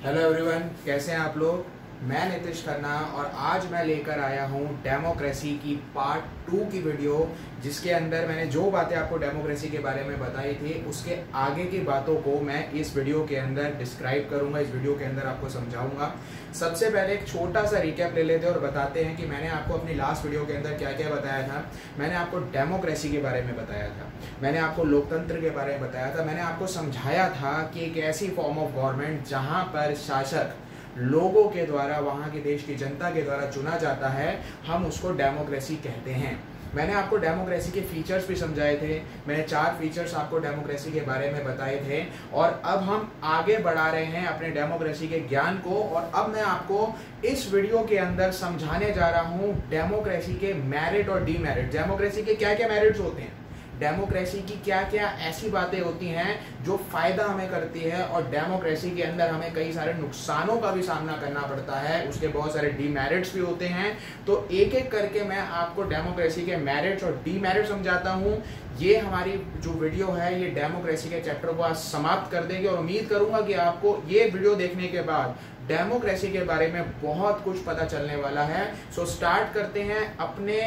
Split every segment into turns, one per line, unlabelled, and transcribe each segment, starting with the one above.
Hello everyone, कैसे हैं आप लोग। मैं नीतीश खन्ना और आज मैं लेकर आया हूं डेमोक्रेसी की पार्ट 2 की वीडियो, जिसके अंदर मैंने जो बातें आपको डेमोक्रेसी के बारे में बताई थी उसके आगे की बातों को मैं इस वीडियो के अंदर डिस्क्राइब करूंगा, इस वीडियो के अंदर आपको समझाऊंगा। सबसे पहले एक छोटा सा रिकैप ले लेते हैं और बताते हैं कि मैंने आपको अपनी लास्ट वीडियो के अंदर क्या क्या बताया था। मैंने आपको डेमोक्रेसी के बारे में बताया था, मैंने आपको लोकतंत्र के बारे में बताया था, मैंने आपको समझाया था कि एक ऐसी फॉर्म ऑफ गवर्नमेंट जहां पर शासक लोगों के द्वारा, वहां के देश की जनता के द्वारा चुना जाता है, हम उसको डेमोक्रेसी कहते हैं। मैंने आपको डेमोक्रेसी के फीचर्स भी समझाए थे, मैंने 4 फीचर्स आपको डेमोक्रेसी के बारे में बताए थे और अब हम आगे बढ़ा रहे हैं अपने डेमोक्रेसी के ज्ञान को। और अब मैं आपको इस वीडियो के अंदर समझाने जा रहा हूं डेमोक्रेसी के मेरिट और डीमेरिट। डेमोक्रेसी के क्या क्या मेरिट्स होते हैं, डेमोक्रेसी की क्या क्या ऐसी बातें होती हैं जो फायदा हमें करती है, और डेमोक्रेसी के अंदर हमें कई सारे नुकसानों का भी सामना करना पड़ता है, उसके बहुत सारे डीमेरिट्स भी होते हैं। तो एक एक करके मैं आपको डेमोक्रेसी के मेरिट्स और डीमेरिट्स समझाता हूं। ये हमारी जो वीडियो है ये डेमोक्रेसी के चैप्टर को आज समाप्त कर देगी और उम्मीद करूंगा कि आपको ये वीडियो देखने के बाद डेमोक्रेसी के बारे में बहुत कुछ पता चलने वाला है। सो स्टार्ट करते हैं अपने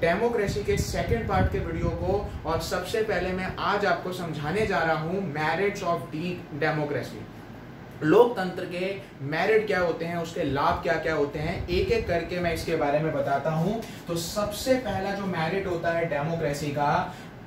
डेमोक्रेसी के सेकंड पार्ट के वीडियो को। और सबसे पहले मैं आज आपको समझाने जा रहा हूं मेरिट्स ऑफ डेमोक्रेसी। लोकतंत्र के मेरिट क्या होते हैं, उसके लाभ क्या क्या होते हैं, एक एक करके मैं इसके बारे में बताता हूं। तो सबसे पहला जो मेरिट होता है डेमोक्रेसी का,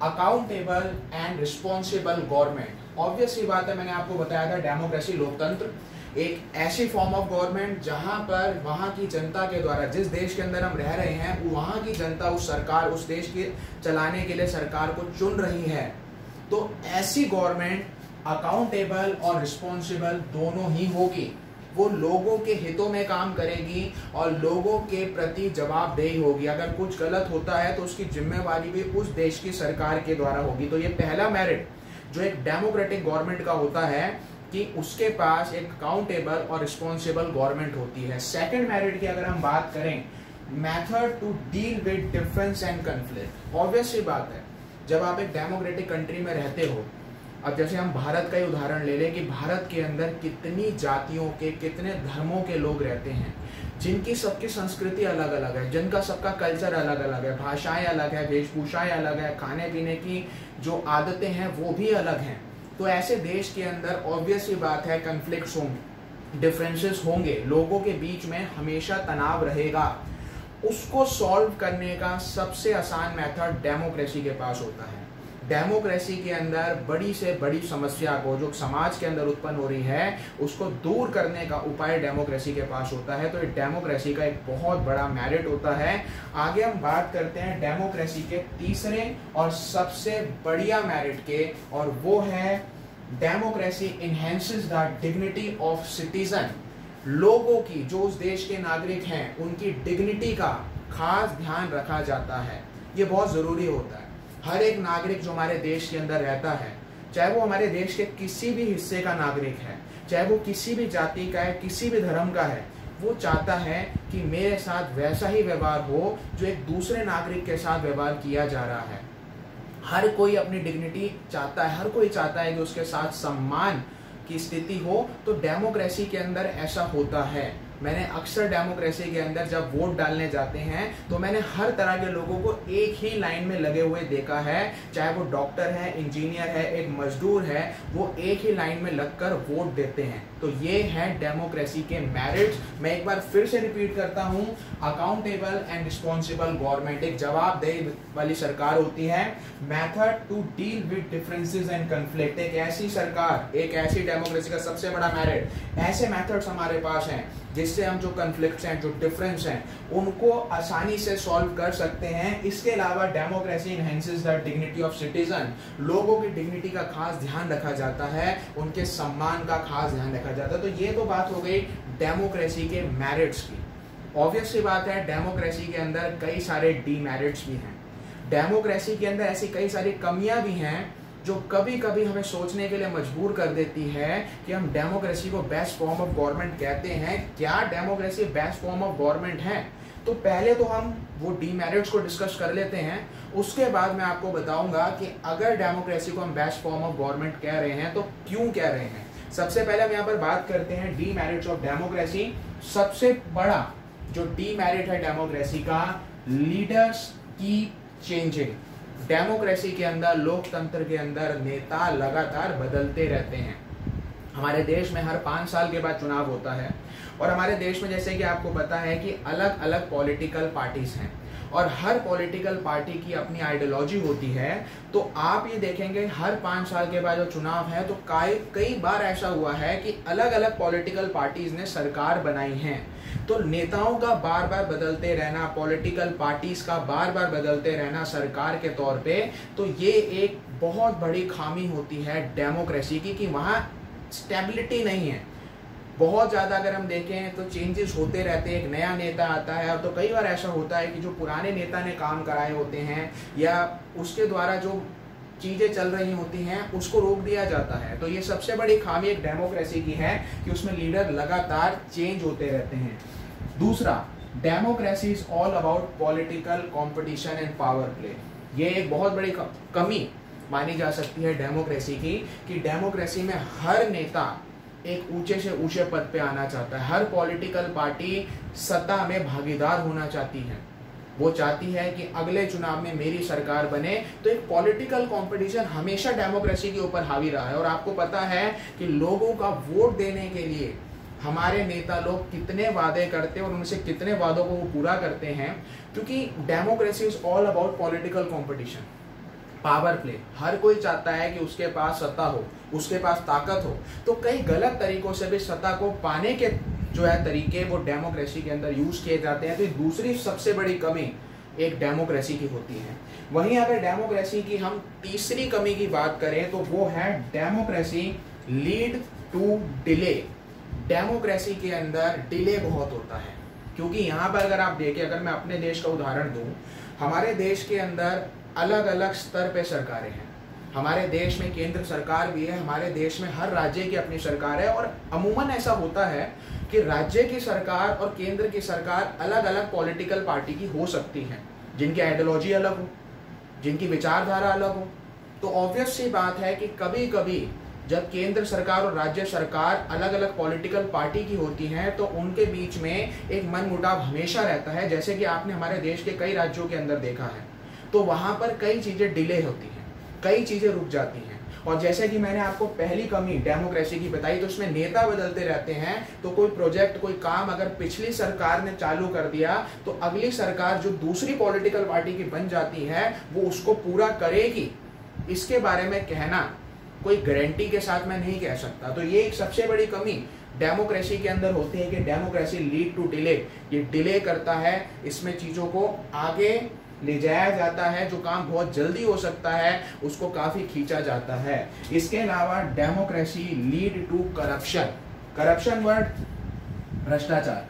accountable and responsible government. Obvious सी बात है, मैंने आपको बताया था डेमोक्रेसी लोकतंत्र एक ऐसी फॉर्म ऑफ गवर्नमेंट जहां पर वहां की जनता के द्वारा, जिस देश के अंदर हम रह रहे हैं वहां की जनता उस सरकार, उस देश के चलाने के लिए सरकार को चुन रही है। तो ऐसी गवर्नमेंट अकाउंटेबल और रिस्पॉन्सिबल दोनों ही होगी। वो लोगों के हितों में काम करेगी और लोगों के प्रति जवाबदेही होगी। अगर कुछ गलत होता है तो उसकी जिम्मेवारी भी उस देश की सरकार के द्वारा होगी। तो ये पहला मेरिट जो एक डेमोक्रेटिक गवर्नमेंट का होता है कि उसके पास एक अकाउंटेबल और रिस्पॉन्सिबल गवर्नमेंट होती है। सेकंड मेरिट की अगर हम बात करें, method to deal with difference and conflict. Obvious सी बात है, जब आप एक डेमोक्रेटिक कंट्री में रहते हो, अब जैसे हम भारत का ही उदाहरण ले लें कि भारत के अंदर कितनी जातियों के, कितने धर्मों के लोग रहते हैं, जिनकी सबकी संस्कृति अलग अलग है, जिनका सबका कल्चर अलग अलग है, भाषाएं अलग है, वेशभूषाएं अलग है, खाने पीने की जो आदतें हैं वो भी अलग हैं। तो ऐसे देश के अंदर ऑब्वियस ही बात है कन्फ्लिक्ट्स होंगे, डिफरेंसेस होंगे, लोगों के बीच में हमेशा तनाव रहेगा। उसको सॉल्व करने का सबसे आसान मेथड डेमोक्रेसी के पास होता है। डेमोक्रेसी के अंदर बड़ी से बड़ी समस्या को जो समाज के अंदर उत्पन्न हो रही है उसको दूर करने का उपाय डेमोक्रेसी के पास होता है। तो ये डेमोक्रेसी का एक बहुत बड़ा मेरिट होता है। आगे हम बात करते हैं डेमोक्रेसी के तीसरे और सबसे बढ़िया मेरिट के, और वो है democracy enhances the dignity of citizen. लोगों की, जो उस देश के नागरिक हैं, उनकी डिग्निटी का खास ध्यान रखा जाता है। ये बहुत जरूरी होता है। हर एक नागरिक जो हमारे देश के अंदर रहता है, चाहे वो हमारे देश के किसी भी हिस्से का नागरिक है, चाहे वो किसी भी जाति का है, किसी भी धर्म का है, वो चाहता है कि मेरे साथ वैसा ही व्यवहार हो जो एक दूसरे नागरिक के साथ व्यवहार किया जा रहा है। हर कोई अपनी डिग्निटी चाहता है, हर कोई चाहता है कि उसके साथ सम्मान की स्थिति हो। तो डेमोक्रेसी के अंदर ऐसा होता है। मैंने अक्सर डेमोक्रेसी के अंदर जब वोट डालने जाते हैं तो मैंने हर तरह के लोगों को एक ही लाइन में लगे हुए देखा है, चाहे वो डॉक्टर है, इंजीनियर है, एक मजदूर है, वो एक ही लाइन में लगकर वोट देते हैं। तो ये है डेमोक्रेसी के मेरिट्स। मैं एक बार फिर से रिपीट करता हूं, अकाउंटेबल एंड रिस्पॉन्सिबल गवर्नमेंट, एक जवाबदेही वाली सरकार होती है। Method to deal with differences and conflict, एक ऐसी सरकार, एक ऐसी डेमोक्रेसी का सबसे बड़ा मेरिट, ऐसे मेथड्स हमारे पास हैं जिससे हम जो कन्फ्लिक्ट्स हैं, जो डिफरेंस हैं, उनको आसानी से सॉल्व कर सकते हैं। इसके अलावा democracy enhances the dignity of citizen, लोगों की डिग्निटी का खास ध्यान रखा जाता है, उनके सम्मान का खास ध्यान रखा जाता है। तो ये तो बात हो गई डेमोक्रेसी के मेरिट्स की। ऑब्वियस सी बात है, डेमोक्रेसी के अंदर कई सारे डीमेरिट्स भी हैं। डेमोक्रेसी के अंदर ऐसी कई सारी कमियां भी हैं जो कभी कभी हमें सोचने के लिए मजबूर कर देती है कि हम डेमोक्रेसी को बेस्ट फॉर्म ऑफ गवर्नमेंट कहते हैं। क्या democracy best form of government है? तो पहले तो हम वो डीमेरिट्स को डिस्कस कर लेते हैं, उसके बाद मैं आपको बताऊंगा कि अगर डेमोक्रेसी को हम बेस्ट फॉर्म ऑफ गवर्नमेंट कह रहे हैं तो क्यों कह रहे हैं। सबसे पहले हम यहाँ पर बात करते हैं डीमेरिट्स ऑफ डेमोक्रेसी। सबसे बड़ा जो डीमेरिट है डेमोक्रेसी का, लीडर्स कीप चेंजिंग। डेमोक्रेसी के अंदर, लोकतंत्र के अंदर नेता लगातार बदलते रहते हैं। हमारे देश में हर 5 साल के बाद चुनाव होता है और हमारे देश में जैसे कि आपको पता है कि अलग अलग पॉलिटिकल पार्टीज हैं और हर पॉलिटिकल पार्टी की अपनी आइडियोलॉजी होती है। तो आप ये देखेंगे हर 5 साल के बाद जो चुनाव है तो कई बार ऐसा हुआ है कि अलग अलग पॉलिटिकल पार्टीज ने सरकार बनाई है। तो नेताओं का बार बार बदलते रहना, पॉलिटिकल पार्टीज का बार बार बदलते रहना सरकार के तौर पे, तो ये एक बहुत बड़ी खामी होती है डेमोक्रेसी की कि वहाँ स्टेबिलिटी नहीं है। बहुत ज़्यादा अगर हम देखें तो चेंजेस होते रहते हैं, एक नया नेता आता है। तो कई बार ऐसा होता है कि जो पुराने नेता ने काम कराए होते हैं या उसके द्वारा जो चीज़ें चल रही होती हैं उसको रोक दिया जाता है। तो ये सबसे बड़ी खामी एक डेमोक्रेसी की है कि उसमें लीडर लगातार चेंज होते रहते हैं। दूसरा, democracy is all about political competition and power play. ये एक बहुत बड़ी कमी मानी जा सकती है डेमोक्रेसी की कि डेमोक्रेसी में हर नेता एक ऊंचे से ऊंचे पद पे आना चाहता है। हर पॉलिटिकल पार्टी सत्ता में भागीदार होना चाहती है। वो चाहती है कि अगले चुनाव में मेरी सरकार बने। तो एक पॉलिटिकल कंपटीशन हमेशा डेमोक्रेसी के ऊपर हावी रहा है। और आपको पता है कि लोगों का वोट देने के लिए हमारे नेता लोग कितने वादे करते हैं और उनसे कितने वादों को वो पूरा करते हैं, क्योंकि democracy is all about political competition, power play. हर कोई चाहता है कि उसके पास सत्ता हो, उसके पास ताकत हो। तो कई गलत तरीकों से भी सत्ता को पाने के जो है तरीके वो डेमोक्रेसी के अंदर यूज किए जाते हैं। तो दूसरी सबसे बड़ी कमी एक डेमोक्रेसी की होती है। वहीं अगर डेमोक्रेसी की हम तीसरी कमी की बात करें तो वो है democracy lead to delay. Democracy के अंदर डिले बहुत होता है, क्योंकि यहाँ पर अगर आप देखें, अगर मैं अपने देश का उदाहरण दूं, हमारे देश के अंदर अलग अलग स्तर पे सरकारें हैं। हमारे देश में केंद्र सरकार भी है, हमारे देश में हर राज्य की अपनी सरकार है। और अमूमन ऐसा होता है कि राज्य की सरकार और केंद्र की सरकार अलग अलग पॉलिटिकल पार्टी की हो सकती है, जिनकी आइडियोलॉजी अलग हो, जिनकी विचारधारा अलग हो। तो ऑब्वियस सी बात है कि कभी कभी जब केंद्र सरकार और राज्य सरकार अलग अलग पॉलिटिकल पार्टी की होती हैं तो उनके बीच में एक मनमुटाव हमेशा रहता है। जैसे कि आपने हमारे देश के कई राज्यों के अंदर देखा है, तो वहां पर कई चीजें डिले होती हैं, कई चीजें रुक जाती हैं। और जैसे कि मैंने आपको पहली कमी डेमोक्रेसी की बताई, तो उसमें नेता बदलते रहते हैं। तो कोई प्रोजेक्ट, कोई काम अगर पिछली सरकार ने चालू कर दिया तो अगली सरकार जो दूसरी पॉलिटिकल पार्टी की बन जाती है वो उसको पूरा करेगी, इसके बारे में कहना कोई गारंटी के साथ मैं नहीं कह सकता। तो ये एक सबसे बड़ी कमी डेमोक्रेसी के अंदर होती है कि डेमोक्रेसी लीड टू डिले। ये डिले करता है, इसमें चीजों को आगे ले जाया जाता है। जो काम बहुत जल्दी हो सकता है उसको काफी खींचा जाता है। इसके अलावा democracy lead to corruption. Corruption word भ्रष्टाचार।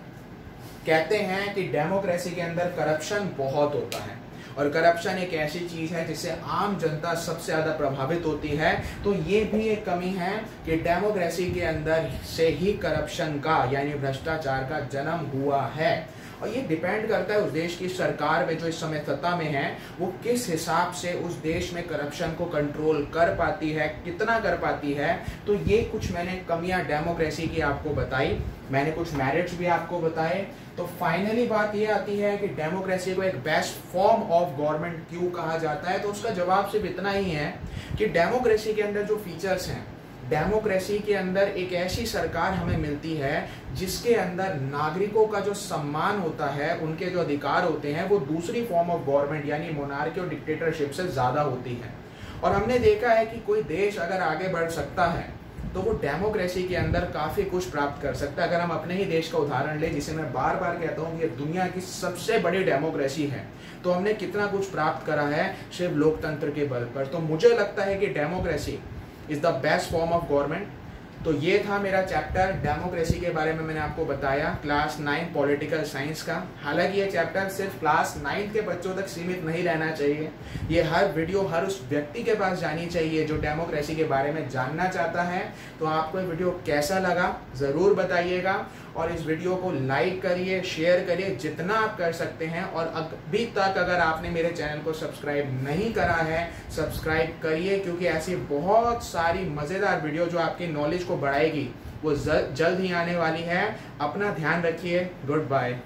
कहते हैं कि डेमोक्रेसी के अंदर करप्शन बहुत होता है और करप्शन एक ऐसी चीज है जिससे आम जनता सबसे ज्यादा प्रभावित होती है। तो ये भी एक कमी है कि डेमोक्रेसी के अंदर से ही करप्शन का यानी भ्रष्टाचार का जन्म हुआ है। और ये डिपेंड करता है उस देश की सरकार में जो इस समय सत्ता में है वो किस हिसाब से उस देश में करप्शन को कंट्रोल कर पाती है, कितना कर पाती है। तो ये कुछ मैंने कमियां डेमोक्रेसी की आपको बताई, मैंने कुछ मेरिट्स भी आपको बताए। तो फाइनली बात ये आती है कि डेमोक्रेसी को एक बेस्ट फॉर्म ऑफ गवर्नमेंट क्यों कहा जाता है। तो उसका जवाब सिर्फ इतना ही है कि डेमोक्रेसी के अंदर जो फीचर्स हैं, डेमोक्रेसी के अंदर एक ऐसी सरकार हमें मिलती है जिसके अंदर नागरिकों का जो सम्मान होता है, उनके जो अधिकार होते हैं वो दूसरी फॉर्म ऑफ गवर्नमेंट यानी मोनार्की और डिक्टेटरशिप से ज्यादा होती है। और हमने देखा है कि कोई देश अगर आगे बढ़ सकता है तो वो डेमोक्रेसी के अंदर काफी कुछ प्राप्त कर सकता है। अगर हम अपने ही देश का उदाहरण लें, जिसे मैं बार बार कहता हूँ कि दुनिया की सबसे बड़ी डेमोक्रेसी है, तो हमने कितना कुछ प्राप्त करा है सिर्फ लोकतंत्र के बल पर। तो मुझे लगता है कि democracy is the best form of government. तो ये था मेरा चैप्टर डेमोक्रेसी के बारे में, मैंने आपको बताया क्लास 9 पॉलिटिकल साइंस का। हालांकि ये चैप्टर सिर्फ क्लास 9 के बच्चों तक सीमित नहीं रहना चाहिए। ये हर वीडियो हर उस व्यक्ति के पास जानी चाहिए जो डेमोक्रेसी के बारे में जानना चाहता है। तो आपको ये वीडियो कैसा लगा ज़रूर बताइएगा और इस वीडियो को लाइक करिए, शेयर करिए जितना आप कर सकते हैं। और अभी तक अगर आपने मेरे चैनल को सब्सक्राइब नहीं करा है, सब्सक्राइब करिए, क्योंकि ऐसी बहुत सारी मज़ेदार वीडियो जो आपकी नॉलेज को को बढ़ाएगी वो जल्द ही आने वाली है। अपना ध्यान रखिए। Good bye.